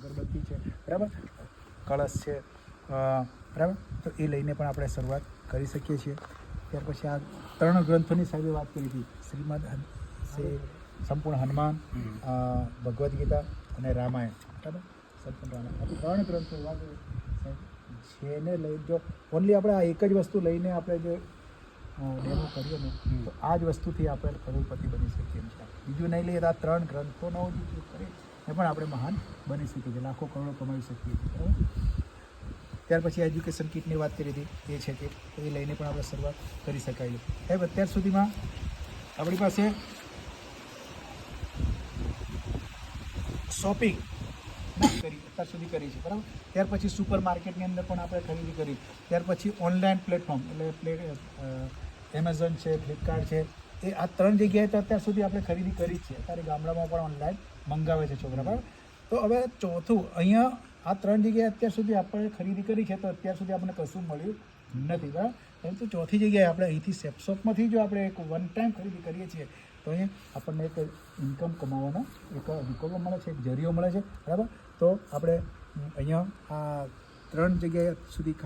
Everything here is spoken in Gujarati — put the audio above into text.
અગરબત્તી છે, બરાબર, કળશ છે, બરાબર, તો એ લઈને પણ આપણે શરૂઆત કરી શકીએ છીએ. ત્યાર પછી આ 3 ગ્રંથોની સાહેબે વાત કરી હતી, શ્રીમદ સંપૂર્ણ હનુમાન, ભગવદ્ ગીતા અને રામાયણ, બરાબર, સંપૂર્ણ રામાયણ, 3 ગ્રંથો એવા છે સાહેબ જેને લઈ જો ઓનલી આપણે આ એક જ વસ્તુ લઈને આપણે જો ડેમો કરીએ ને તો આ જ વસ્તુથી આપણે કરોડપતિ બની શકીએ એમ છે. બીજું નહીં લઈએ તો આ 3 ગ્રંથોનો જ ઉપયોગ કરીએ એ પણ આપણે મહાન બની શકીએ છીએ, લાખો કરોડો કમાઈ શકીએ છીએ, બરાબર. ત્યાર પછી એજ્યુકેશન કિટની વાત કરી હતી, એ છે કે એ લઈને પણ આપણે શરૂઆત કરી શકાય. સાહેબ અત્યાર સુધીમાં આપણી પાસે શોપિંગ અત્યાર સુધી કરી છે, બરાબર. ત્યાર પછી સુપર માર્કેટની અંદર પણ આપણે ખરીદી કરી. ત્યાર પછી ઓનલાઈન પ્લેટફોર્મ એટલે એમેઝોન છે, ફ્લિપકાર્ટ છે, એ આ 3 જગ્યાએ તો અત્યાર સુધી આપણે ખરીદી કરી જ છે. અત્યારે ગામડામાં પણ ઓનલાઈન મંગાવે છે છોકરા, બરાબર. તો હવે ચોથું અહીંયા આ 3 જગ્યાએ અત્યાર સુધી આપણે ખરીદી કરી છે, તો અત્યાર સુધી આપણને કશું મળ્યું નથી, બરાબર. પરંતુ ચોથી જગ્યાએ આપણે અહીંથી શોપમાંથી જો આપણે એક વન ટાઈમ ખરીદી કરીએ છીએ તો અહીંયા આપણને એક ઇન્કમ કમાવાનો એક વિકલ્પ મળે છે, એક જરિયો મળે છે, બરાબર. તો આપણે અહીંયા આ 3 જગ્યાએ સુધી